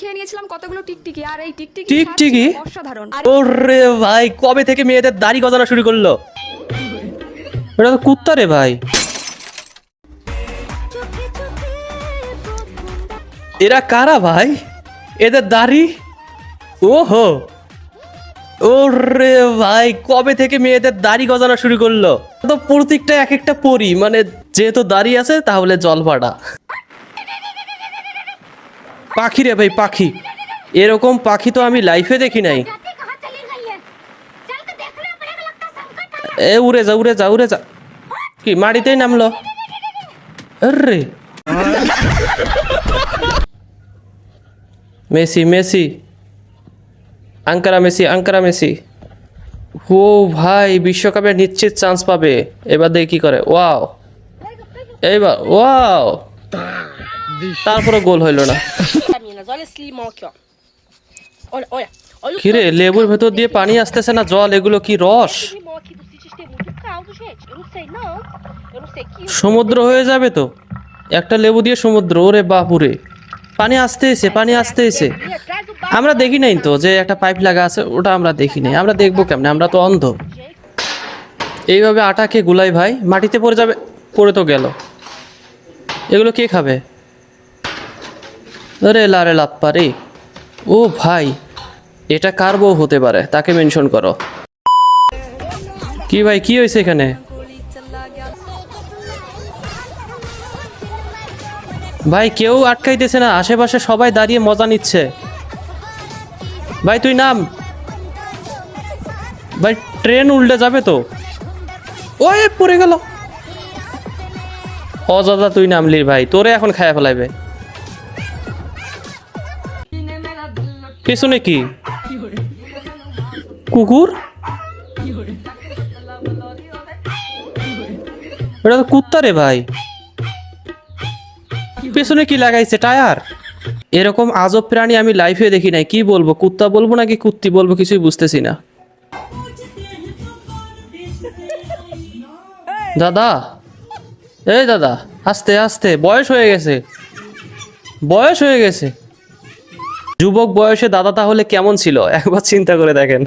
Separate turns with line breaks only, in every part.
খেয়ে নিয়েছিলাম কতগুলো টিকটিকি আর এই
টিকটিকি
অসাধারণ।
ওরে ভাই কবে থেকে মেয়েদের দাড়ি গজানো শুরু করলো? এটা তো কুত্তা রে ভাই। এরা কারা ভাই? এদের দাড়ি ওহো ওরে ভাই কবে থেকে মেয়েদের দাড়ি গজানো শুরু করলো? তো প্রত্যেকটা এক একটা পরি, মানে যেহেতু দাড়ি আছে তাহলে জল ভাড়া। পাখি রে ভাই পাখি, এরকম পাখি তো আমি লাইফে দেখি নাই। এ উড়ে যা উড়ে যা উড়ে যা, কি মাটিতেই নামলো? আরে Messi Messi, Ankara Messi Ankara Messi. ও ভাই বিশ্বকাপে নিশ্চিত চান্স পাবে। এবার দেখি কি করে। ওয়াও, এইবার ওয়াও, তারপরে গোল হইলো না। কিরে লেবুর ভেতর দিয়ে পানি আসতেছে না জল, এগুলো কি রস? সমুদ্র হয়ে যাবে তো, একটা লেবু দিয়ে সমুদ্র। ওরে বাপুরে, পানি আসতে এসে পানি আসতে এসে। আমরা দেখি নাই তো যে একটা পাইপ লাগা আছে, ওটা আমরা দেখি নাই। আমরা দেখবো কেমনে, আমরা তো অন্ধ। এইভাবে আটাকে গুলাই ভাই, মাটিতে পড়ে যাবে। পড়ে তো গেল। এগুলো কে খাবে? আরে লারে লাপ্পা রে। ও ভাই, এটা কার বউ হতে পারে? তাকে মেনশন করো। কি ভাই কি হয়েছে এখানে? ভাই কেউ আটকাইতেছে না, আশেপাশে সবাই দাঁড়িয়ে মজা নিচ্ছে। ভাই তুই নাম ভাই, ট্রেন উল্টে যাবে তো। ওই পড়ে গেল। অযথা তুই নামলি ভাই, তোরে এখন খায়া ফেলাইবে। পেছনে কি কুকুর? এটা তো কুত্তা রে ভাই। পেছনে কি লাগাইছে? টায়ার? এরকম আজব প্রাণী আমি লাইফে দেখি নাই। কি বলবো, কুত্তা বলবো নাকি কুত্তি বলবো কিছুই বুঝতেছি না। দাদা, এই দাদা, আস্তে আস্তে, বয়স হয়ে গেছে, বয়স হয়ে গেছে। যুবক বয়সে দাদা তাহলে কেমন ছিল একবার চিন্তা করে দেখেন।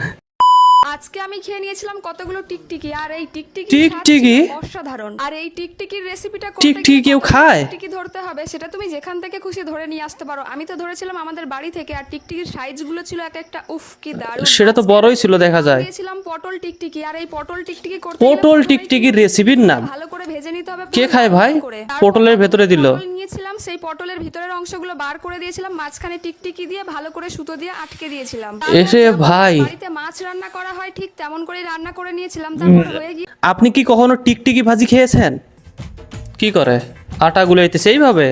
আজকে আমি খেয়ে নিয়েছিলাম কতগুলো টিকটিকি আর এই
টিকটিকি
অসাধারণ। আর এই টিকটিকির রেসিপিটা
টিকটিকি কেউ খায়?
টিকটিকি ধরতে হবে সেটা তুমি যেখান থেকে খুশি ধরে নিয়ে আসতে পারো। আমি তো ধরেছিলাম আমাদের বাড়ি থেকে, আর টিকটিকির সাইজগুলো ছিল এক একটা উফ কি দারুণ।
সেটা তো বড়ই ছিল দেখা যায়।
দিয়েছিলাম পটল টিকটিকি, আর এই পটল টিকটিকি করতে
পটল টিকটিকির রেসিপির নাম?
ভালো করে ভেজে নিতে হবে।
কে খায় ভাই? পটলের ভেতরে দিল।
পটল নিয়েছিলাম, সেই পটলের ভিতরের অংশগুলো বার করে দিয়েছিলাম, মাঝখানে টিকটিকি দিয়ে ভালো করে সুতো দিয়ে আটকে দিয়েছিলাম।
এসে ভাই
বাড়িতে মাছ রান্না করা হয় ঠিক তেমন করে রান্না করে নিয়েছিলাম। তারপর হয়ে গিয়ে
আপনি কি কখনো টিকটিকি ভাজি খেয়েছেন? কি করে আটা গুলাইতেছে এইভাবে?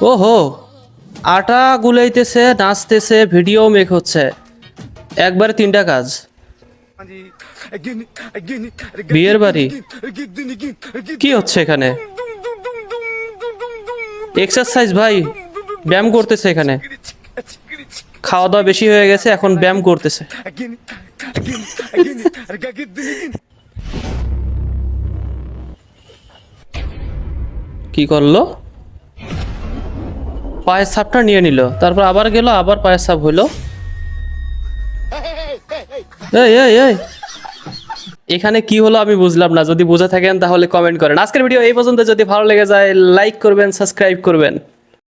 ওহো, আটা গুলাইতেছে, নাচতেছে, ভিডিও মেক হচ্ছে, একবারে তিনটা কাজ। বিয়ের বাড়ি কি হচ্ছে এখানে? এক্সারসাইজ ভাই, ব্যায়াম করতেছে এখানে। খাওয়া দাওয়া বেশি হয়ে গেছে, এখন ব্যায়াম করতেছে। কি করলো? পায়ের ছাপটা নিয়ে নিল, তারপর আবার গেল, আবার পায়ের ছাপ হইলো। এই এই এই, এখানে কি হলো আমি বুঝলাম না। যদি বুঝে থাকেন তাহলে কমেন্ট করেন। আজকের ভিডিও এই পর্যন্ত। যদি ভালো লেগে যায় লাইক করবেন, সাবস্ক্রাইব করবেন।